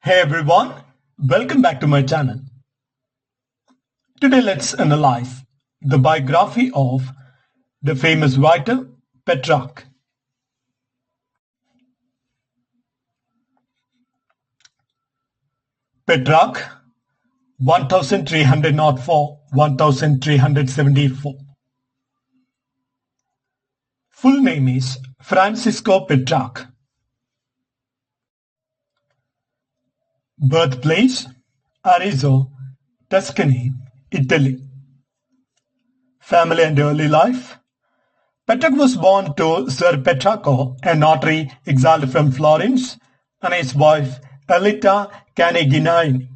Hey everyone, welcome back to my channel. Today let's analyze the biography of the famous writer Petrarch. Petrarch 1304-1374. Full name is Francisco Petrarch. Birthplace Arezzo, Tuscany, Italy. Family and early life. Petrarch was born to Sir Petrarco, a notary exiled from Florence, and his wife Elita Canegini.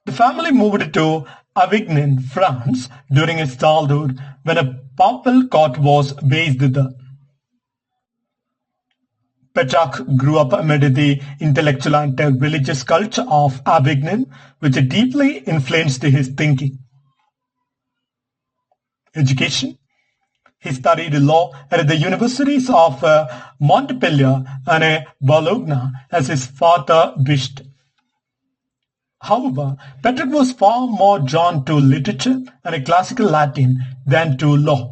The family moved to Avignon, France during his childhood when a papal court was based there. Petrarch grew up amid the intellectual and religious culture of Avignon, which deeply influenced his thinking. Education. He studied law at the universities of Montpellier and Bologna as his father wished. However, Petrarch was far more drawn to literature and classical Latin than to law.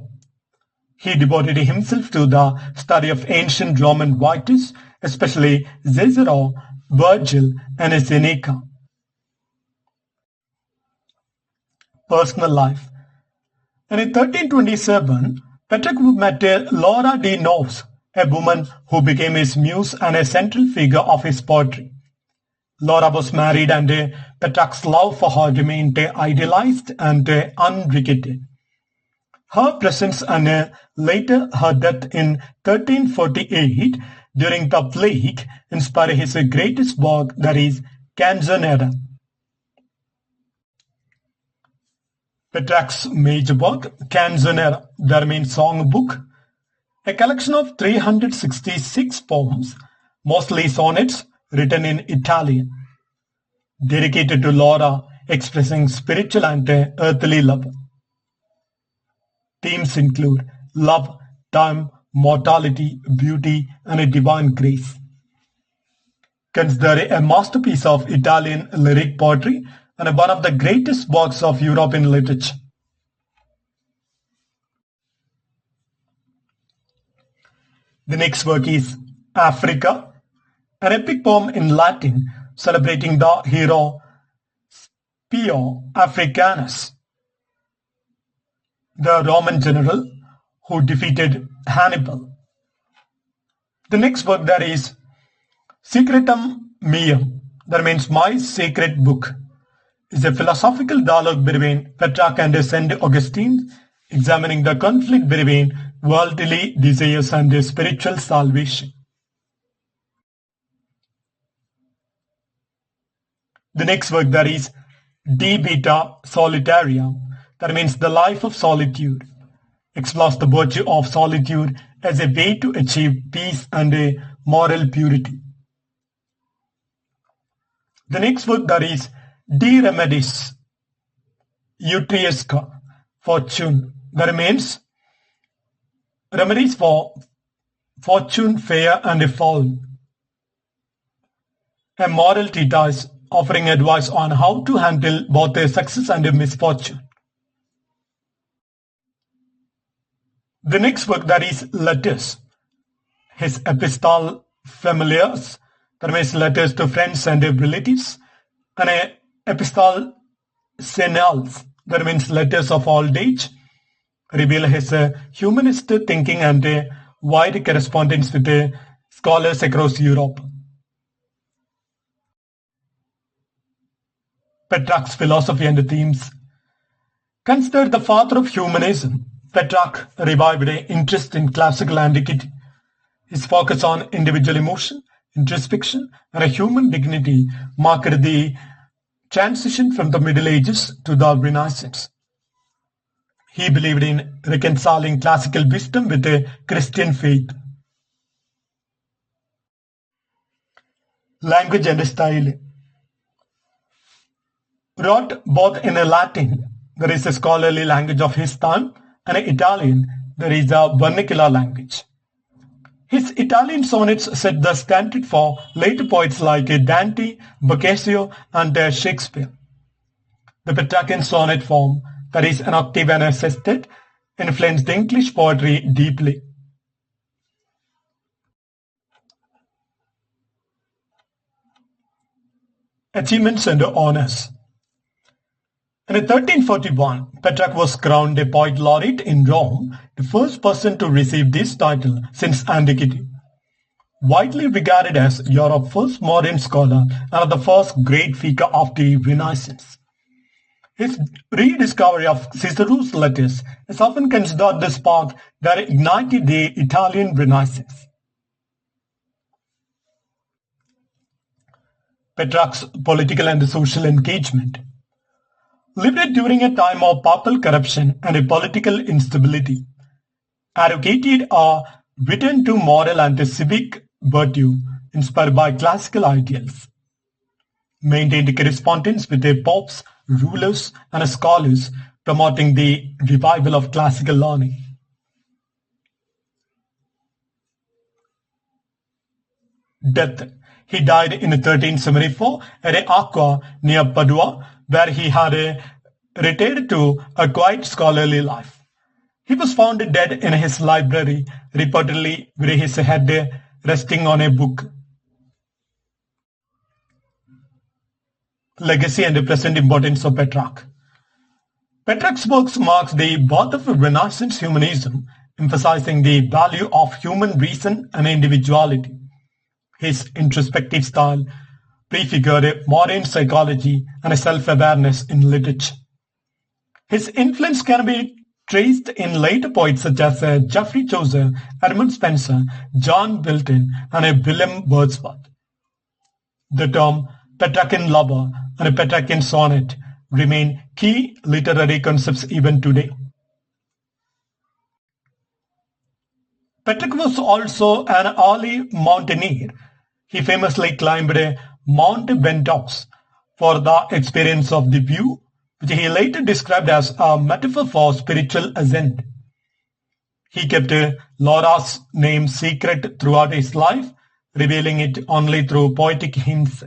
He devoted himself to the study of ancient Roman writers, especially Cicero, Virgil, and Seneca. Personal life. In 1327, Petrarch met Laura de Noves, a woman who became his muse and a central figure of his poetry. Laura was married and Petrarch's love for her remained idealized and unrequited. Her presence and later her death in 1348 during the plague inspired his greatest work, that is, Canzonera. Petrarch's major work, Canzonera, that means songbook, a collection of 366 poems, mostly sonnets written in Italian, dedicated to Laura, expressing spiritual and earthly love. Themes include love, time, mortality, beauty, and a divine grace. Considered a masterpiece of Italian lyric poetry and one of the greatest works of European literature. The next work is Africa, an epic poem in Latin celebrating the hero Scipio Africanus, the Roman general who defeated Hannibal. The next work, that is Secretum Meum, that means My Sacred Book, is a philosophical dialogue between Petrarch and Saint Augustine, examining the conflict between worldly desires and spiritual salvation. The next work, that is De Vita Solitaria, that means The Life of Solitude, explores the virtue of solitude as a way to achieve peace and a moral purity. The next work, that is De Remedis Utriusque, Fortune, that means remedies for fortune, fair and foul. A moral treatise offering advice on how to handle both success and misfortune. The next work, that is Letters, his Epistolae Familiares, that means letters to friends and relatives, and Epistolae Senales, that means letters of old age, reveal his humanist thinking and wide correspondence with scholars across Europe. Petrarch's philosophy and themes. Considered the father of humanism, Petrarch revived an interest in classical antiquity. His focus on individual emotion, introspection, and human dignity marked the transition from the Middle Ages to the Renaissance. He believed in reconciling classical wisdom with a Christian faith. Language and style. Wrote both in Latin, there is a scholarly language of his time, and Italian, there is a vernacular language. His Italian sonnets set the standard for later poets like Dante, Boccaccio, and Shakespeare. The Petrarchan sonnet form, that is an octave and a sestet, influenced English poetry deeply. Achievements and honors. In 1341, Petrarch was crowned a poet laureate in Rome, the first person to receive this title since antiquity. Widely regarded as Europe's first modern scholar and the first great figure of the Renaissance. His rediscovery of Cicero's letters is often considered the spark that ignited the Italian Renaissance. Petrarch's political and social engagement. Lived during a time of papal corruption and a political instability, advocated a return to moral and civic virtue inspired by classical ideals, maintained correspondence with the popes, rulers, and scholars, promoting the revival of classical learning. Death. He died in 1374 at Aqua near Padua, where he had retired to a quiet scholarly life. He was found dead in his library, reportedly with his head resting on a book. Legacy and the present importance of Petrarch. Petrarch's works marks the birth of Renaissance humanism, emphasizing the value of human reason and individuality. His introspective style prefigured modern psychology and self-awareness in literature. His influence can be traced in later poets such as Geoffrey Chaucer, Edmund Spenser, John Milton, and William Wordsworth. The term Petrarchan lover and Petrarchan sonnet remain key literary concepts even today. Petrarch was also an early mountaineer. He famously climbed Mount Ventoux for the experience of the view, which he later described as a metaphor for spiritual ascent. He kept Laura's name secret throughout his life, revealing it only through poetic hints.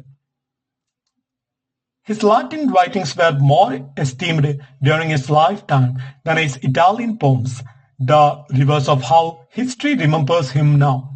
His Latin writings were more esteemed during his lifetime than his Italian poems, the reverse of how history remembers him now.